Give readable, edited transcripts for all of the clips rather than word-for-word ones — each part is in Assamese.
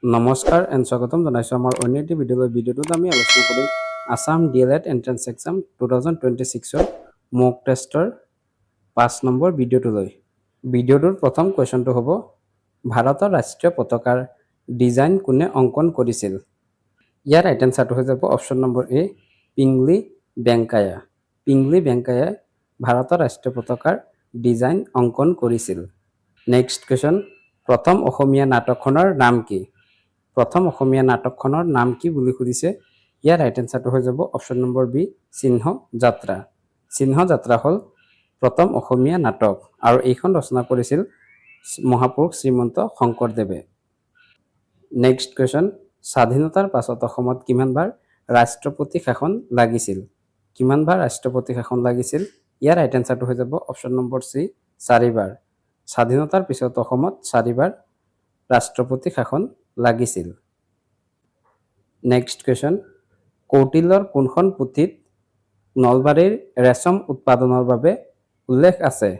নমস্কাৰ এণ্ড স্বাগতম জনাইছোঁ আমাৰ অন্য এটি ভিডিঅ'টোত আমি আলোচনা কৰিম আসাম DLED এণ্ট্ৰেন্স এক্সাম 2026ৰ মক টেষ্টৰ 5 নম্বৰ ভিডিঅ'টোলৈ। ভিডিঅ'টোৰ প্ৰথম কুৱেশ্যনটো হ'ব ভাৰতৰ ৰাষ্ট্ৰীয় পতাকাৰ ডিজাইন কোনে অংকন কৰিছিল? ইয়াৰ ৰাইট এনচাৰটো হৈ যাব অপশ্যন নম্বৰ এ পিংগলি ভেংকায়া। পিংগলি ভেংকায়াই ভাৰতৰ ৰাষ্ট্ৰীয় পতাকাৰ ডিজাইন অংকন কৰিছিল। নেক্সট কুৱেশ্যন প্ৰথম অসমীয়া নাটকখনৰ নাম কি? প্ৰথম অসমীয়া নাটকখনৰ নাম কি বুলি সুধিছে। ইয়াৰ ৰাইট এনচাৰটো হৈ যাব অপশ্যন নম্বৰ বি সিংহ যাত্ৰা। সিংহ যাত্ৰা হ'ল প্ৰথম অসমীয়া নাটক আৰু এইখন ৰচনা কৰিছিল মহাপুৰুষ শ্ৰীমন্ত শংকৰদেৱে। নেক্সট কুৱেশ্যন স্বাধীনতাৰ পাছত অসমত কিমানবাৰ ৰাষ্ট্ৰপতি শাসন লাগিছিল? কিমানবাৰ ৰাষ্ট্ৰপতি শাসন লাগিছিল? ইয়াৰ ৰাইট এনচাৰটো হৈ যাব অপশ্যন নম্বৰ চি 4বাৰ। স্বাধীনতাৰ পিছত অসমত 4বাৰ ৰাষ্ট্ৰপতি শাসন লাগিছিল। নেক্সট কুৱেশ্যন কৌটিল্যৰ কোনখন পুথিত নলবাৰীৰ ৰেচম উৎপাদনৰ বাবে উল্লেখ আছে?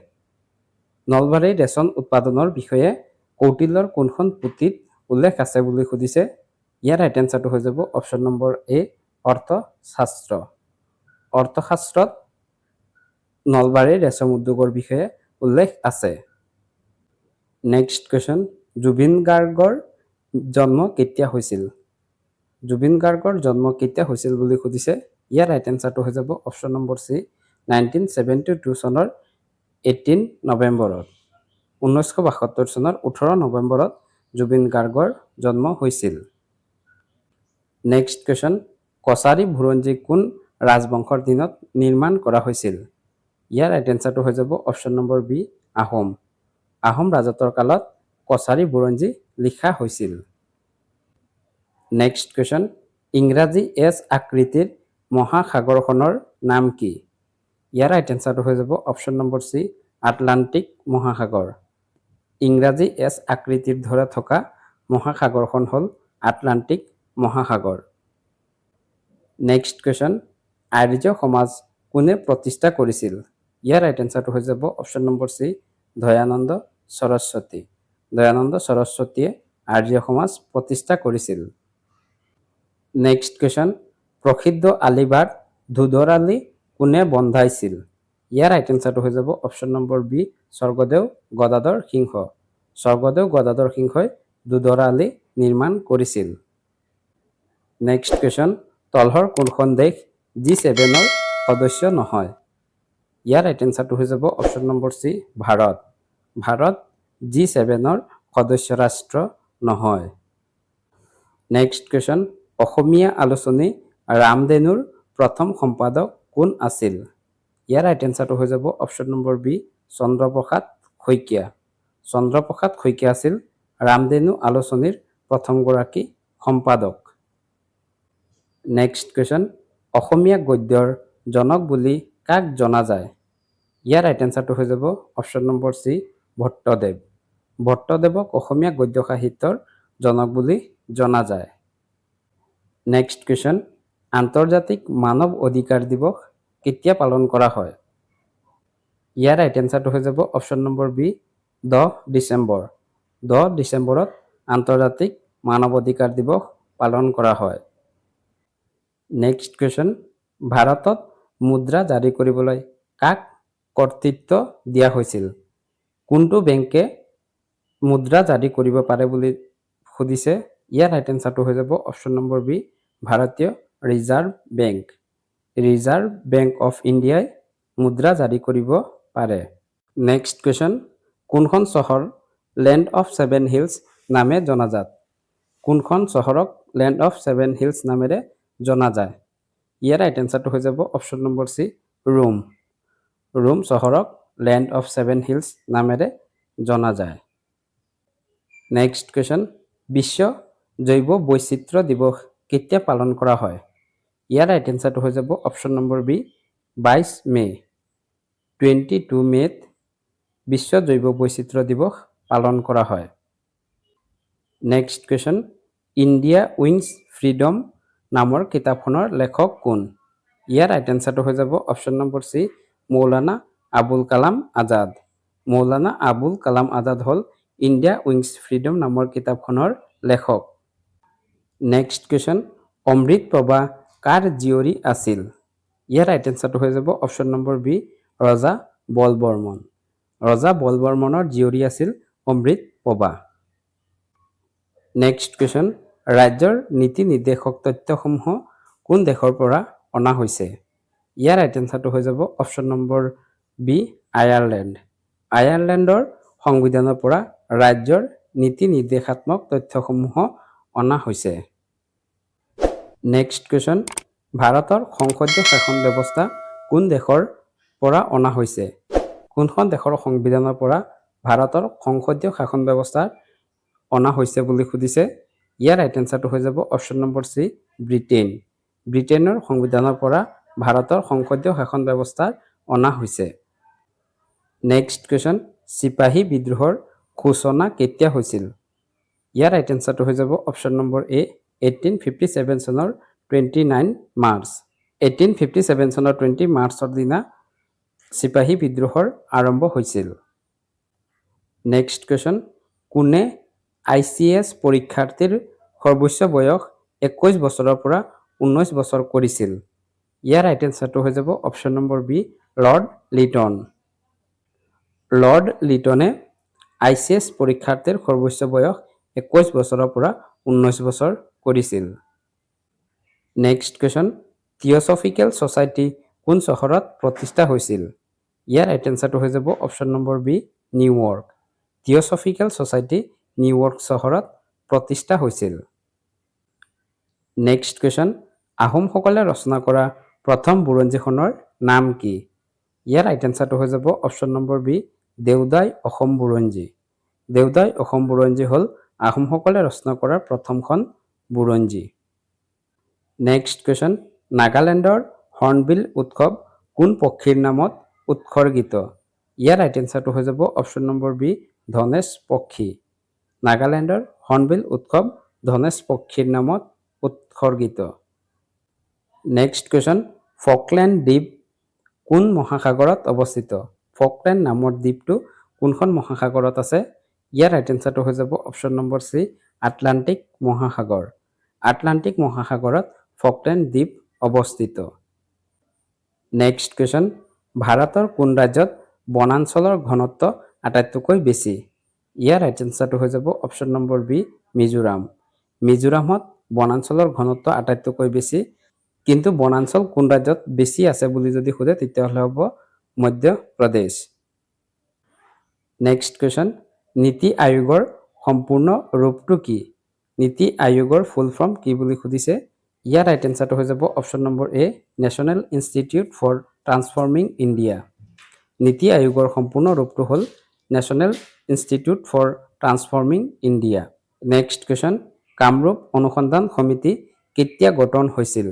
নলবাৰীৰ ৰেচম উৎপাদনৰ বিষয়ে কৌটিল্যৰ কোনখন পুথিত উল্লেখ আছে বুলি সুধিছে। ইয়াৰ ৰাইট এনচাৰটো হৈ যাব অপশ্যন নম্বৰ এ অৰ্থশাস্ত্ৰ। অৰ্থশাস্ত্ৰত নলবাৰীৰ ৰেচম উদ্যোগৰ বিষয়ে উল্লেখ আছে। নেক্সট কুৱেশ্যন জুবিন গাৰ্গৰ জন্ম কেতিয়া হৈছিল? জুবিন গাৰ্গৰ জন্ম কেতিয়া হৈছিল বুলি সুধিছে। ইয়াৰ ৰাইট এনচাৰটো হৈ যাব অপশ্যন নম্বৰ চি 1972 চনৰ 18 নৱেম্বৰত। 1972 চনৰ 18 নৱেম্বৰত জুবিন গাৰ্গৰ জন্ম হৈছিল। নেক্সট কুৱেশ্যন কছাৰী বুৰঞ্জী কোন ৰাজবংশৰ দিনত নিৰ্মাণ কৰা হৈছিল? ইয়াৰ ৰাইট এনচাৰটো হৈ যাব option number B Ahom. Ahom ৰাজত্বৰ কালত কছাৰী বুৰঞ্জী লিখা হৈছিল। নেক্সট কুৱেশ্যন ইংৰাজী এছ আকৃতিৰ মহাসাগৰখনৰ নাম কি? ইয়াৰ ৰাইট এনচাৰটো হৈ যাব অপশ্যন নম্বৰ চি আটলাণ্টিক মহাসাগৰ। ইংৰাজী এছ আকৃতিৰ দৰে থকা মহাসাগৰখন হ'ল আটলাণ্টিক মহাসাগৰ। নেক্সট কুৱেশ্যন আৰ্য সমাজ কোনে প্ৰতিষ্ঠা কৰিছিল? ইয়াৰ ৰাইট এনচাৰটো হৈ যাব option number C Dayananda Saraswati. Dayananda সৰস্বতীয়ে আৰ্য সমাজ প্ৰতিষ্ঠা কৰিছিল। নেক্সট কুৱেশ্যন প্ৰসিদ্ধ আলিবাট ধুধৰ আলি কোনে বন্ধাইছিল? ইয়াৰ ৰাইট এনচাৰটো হৈ যাব অপশ্যন নম্বৰ বি স্বৰ্গদেউ গদাধৰ সিংহ। স্বৰ্গদেউ গদাধৰ সিংহই ধুধৰ আলি নিৰ্মাণ কৰিছিল। নেক্সট কুৱেশ্যন তলহৰ কোনখন দেশ G7ৰ সদস্য নহয়? ইয়াৰ ৰাইট এনচাৰটো হৈ যাব option number C Bharat. Bharat G7ৰ সদস্য ৰাষ্ট্ৰ নহয়। নেক্সট কুৱেশ্যন অসমীয়া আলোচনী ৰামধেনুৰ প্ৰথম সম্পাদক কোন আছিল? ইয়াৰ ৰাইট এনচাৰটো হৈ যাব option number B Chandraprasad Saikia. Chandraprasad Saikia আছিল ৰামধেনু আলোচনীৰ প্ৰথমগৰাকী সম্পাদক। নেক্সট কুৱেশ্যন অসমীয়া গদ্যৰ জনক বুলি কাক জনা যায়? ইয়াৰ ৰাইট এনচাৰটো হৈ যাব অপশ্যন নম্বৰ চি ভট্টদেৱ। ভট্টদেৱক অসমীয়া গদ্য সাহিত্যৰ জনক বুলি জনা যায়। নেক্সট কুৱেশ্যন আন্তৰ্জাতিক মানৱ অধিকাৰ দিৱস কেতিয়া পালন কৰা হয়? ইয়াৰ ৰাইট এনচাৰটো হৈ যাব অপশ্যন নম্বৰ বি 10 ডিচেম্বৰ। 10 ডিচেম্বৰত আন্তৰ্জাতিক মানৱ অধিকাৰ দিৱস পালন কৰা হয়। নেক্সট কুৱেশ্যন ভাৰতত মুদ্ৰা জাৰি কৰিবলৈ কাক কৰ্তৃত্ব দিয়া হৈছিল? কোনটো বেংকে মুদ্ৰা জাৰি কৰিব পাৰে বুলি সুধিছে। ইয়াৰ ৰাইট এনচাৰটো হৈ যাব অপশ্যন নম্বৰ বি ভাৰতীয় reserve bank. Reserve bank of ইণ্ডিয়াই মুদ্ৰা জাৰি কৰিব পাৰে। নেক্সট কুৱেশ্যন কোনখন চহৰ লেণ্ড অফ 7 হিলছ নামে জনাজাত? কোনখন চহৰক লেণ্ড অফ 7 হিলছ নামেৰে জনা যায়? ইয়াৰ ৰাইট এনচাৰটো হৈ যাব option number C Rome. Rome চহৰক লেণ্ড অফ 7 হিলছ নামেৰে জনা যায়। নেক্সট কুৱেশ্যন বিশ্ব জৈৱ বৈচিত্ৰ্য দিৱস কেতিয়া পালন কৰা হয়? ইয়াৰ ৰাইট এনচাৰটো হৈ যাব অপশ্যন নম্বৰ বি 22 মে। 22 মে'ত বিশ্ব জৈৱ বৈচিত্ৰ্য দিৱস পালন কৰা হয়। Next question India wins freedom নামৰ কিতাপখনৰ লেখক কোন? ইয়াৰ ৰাইট এনচাৰটো হৈ যাব option number C Maulana Abul Kalam Azad. Maulana Abul Kalam Azad হ'ল ইণ্ডিয়া উইংছ ফ্ৰীডম নামৰ কিতাপখনৰ লেখক। নেক্সট কুৱেশ্যন, অমৃত প্ৰভা কাৰ জীয়ৰী আছিল? ইয়াৰ ৰাইট এনচাৰটো হৈ যাব অপশ্যন নম্বৰ বি, ৰজা বল বৰ্মন। ৰজা বল বৰ্মনৰ জীয়ৰী আছিল অমৃত প্ৰভা। নেক্সট কুৱেশ্যন, ৰাজ্যৰ নীতি নিৰ্দেশক তথ্যসমূহ কোন দেশৰ পৰা অনা হৈছে? ইয়াৰ ৰাইট এনচাৰটো হৈ যাব অপশ্যন নম্বৰ বি, আয়াৰলেণ্ড। আয়াৰলেণ্ডৰ সংবিধানৰ পৰা ৰাজ্যৰ নীতি নিৰ্দেশাত্মক তথ্যসমূহ অনা হৈছে। নেক্সট কুৱেশ্যন, ভাৰতৰ সংসদীয় শাসন ব্যৱস্থা কোন দেশৰ পৰা অনা হৈছে? কোনখন দেশৰ সংবিধানৰ পৰা ভাৰতৰ সংসদীয় শাসন ব্যৱস্থা অনা হৈছে বুলি সুধিছে? ইয়াৰ ৰাইট এনচাৰটো হৈ যাব অপশ্যন নম্বৰ চি, ব্ৰিটেইন। ব্ৰিটেইনৰ সংবিধানৰ পৰা ভাৰতৰ সংসদীয় শাসন ব্যৱস্থা অনা হৈছে। নেক্সট কুৱেশ্যন, চিপাহী বিদ্ৰোহৰ সূচনা কেতিয়া হৈছিল? ইয়াৰ ৰাইট এনচাৰটো হৈ যাব অপশ্যন নম্বৰ এ, 1857 চনৰ 29 মাৰ্চ। 1857 চনৰ 20 মাৰ্চৰ দিনা চিপাহী বিদ্ৰোহৰ আৰম্ভ হৈছিল। নেক্সট কুৱেশ্যন, কোনে ICS পৰীক্ষাৰ্থীৰ সৰ্বোচ্চ বয়স 21 বছৰৰ পৰা 19 বছৰ কৰিছিল? ইয়াৰ ৰাইট এনচাৰটো হৈ যাব option number B, lord Lytton. Lord লিটনে ICS পৰীক্ষাৰ্থীৰ সৰ্বোচ্চ বয়স 21 বছৰৰ পৰা 19 বছৰ কৰিছিল। নেক্সট কুৱেশ্যন, থিঅছফিকেল ছ'চাইটি কোন চহৰত প্ৰতিষ্ঠা হৈছিল? ইয়াৰ ৰাইট এনচাৰটো হৈ যাব option number B, New York. Theosophical society New York চহৰত প্ৰতিষ্ঠা হৈছিল। নেক্সট কুৱেশ্যন, আহোমসকলে ৰচনা কৰা প্ৰথম বুৰঞ্জীখনৰ নাম কি? ইয়াৰ ৰাইট এনচাৰটো হৈ যাব অপশ্যন নম্বৰ বি, দেওদাই অসম বুৰঞ্জী। দেওদাই অসম বুৰঞ্জী হ'ল আহোমসকলে ৰচনা কৰা প্ৰথমখন বুৰঞ্জী। নেক্সট কুৱেশ্যন, নাগালেণ্ডৰ হৰ্ণবিল উৎসৱ কোন পক্ষীৰ নামত উৎসৰ্গিত? ইয়াৰ ৰাইট এনচাৰটো হৈ যাব অপশ্যন নম্বৰ বি, ধনেশ পক্ষী। নাগালেণ্ডৰ হৰ্ণবিল উৎসৱ ধনেশ পক্ষীৰ নামত উৎসৰ্গিত। নেক্সট কুৱেশ্যন, ফকলেণ্ড দ্বীপ কোন মহাসাগৰত অৱস্থিত? ফকলেণ্ড নামৰ দ্বীপটো কোনখন মহাসাগৰত আছে? ইয়াৰ ৰাইট এনচাৰটো হৈ যাব অপশ্যন নম্বৰ চি, আটলাণ্টিক মহাসাগৰ। আটলাণ্টিক মহাসাগৰত ফকলেণ্ড দ্বীপ অৱস্থিত। নেক্সট কুৱেশ্যন, ভাৰতৰ কোন ৰাজ্যত বনাঞ্চলৰ ঘনত্ব আটাইতকৈ বেছি? ইয়াৰ ৰাইট এনচাৰটো হৈ যাব অপশ্যন নম্বৰ বি, মিজোৰাম। মিজোৰামত বনাঞ্চলৰ ঘনত্ব আটাইতকৈ বেছি, কিন্তু বনাঞ্চল কোন ৰাজ্যত বেছি আছে বুলি যদি সোধে তেতিয়াহ'লে হ'ব মধ্যপ্ৰদেশ। নেক্সট কুৱেশ্যন, নীতি আয়োগৰ সম্পূৰ্ণ ৰূপটো কি? নীতি আয়োগৰ ফুল ফৰ্ম কি বুলি সুধিছে? ইয়াৰ ৰাইট এনচাৰটো হৈ যাব option number A, national institute for transforming India. NITI আয়োগৰ সম্পূৰ্ণ ৰূপটো হ'ল national institute for transforming India. Next question, Kamrup Anusandhan Samiti কেতিয়া গঠন হৈছিল?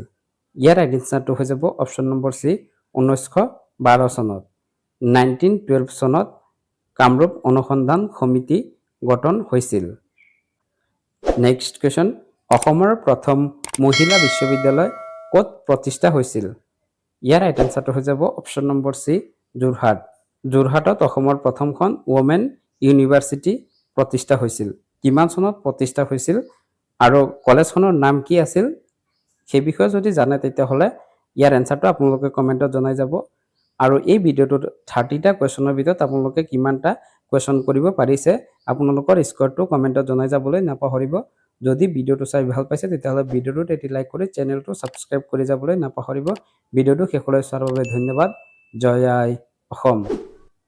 ইয়াৰ ৰাইট এনচাৰটো হৈ যাব অপশ্যন নম্বৰ চি, 1912 চনত। 1912 চনত কামৰূপ অনুসন্ধান সমিতি গঠন হৈছিল। নেক্সট কুৱেশ্যন, অসমৰ প্ৰথম মহিলা বিশ্ববিদ্যালয় ক'ত প্ৰতিষ্ঠা হৈছিল? ইয়াৰ ৰাইট এনচাৰটো হৈ যাব অপশ্যন নম্বৰ চি, যোৰহাট। যোৰহাটত অসমৰ প্ৰথমখন ৱমেন ইউনিভাৰ্চিটি প্ৰতিষ্ঠা হৈছিল। কিমান চনত প্ৰতিষ্ঠা হৈছিল আৰু কলেজখনৰ নাম কি আছিল? সেই বিষয়ে যদি জানে তেতিয়াহ'লে ইয়াৰ এনচাৰটো আপোনালোকে কমেণ্টত জনাই যাব। আৰু এই ভিডিঅ'টোত 30টা কুৱেশ্যনৰ ভিতৰত আপোনালোকে কিমানটা কুৱেশ্যন কৰিব পাৰিছে আপোনালোকৰ স্ক'ৰটো কমেণ্টত জনাই যাবলৈ নাপাহৰিব। যদি ভিডিঅ'টো চাই ভাল পাইছে তেতিয়াহ'লে ভিডিঅ'টোত এটি লাইক কৰি চেনেলটো ছাবস্ক্ৰাইব কৰি যাবলৈ নাপাহৰিব। ভিডিঅ'টো শেষলৈ চোৱাৰ বাবে ধন্যবাদ। জয় আই অসম।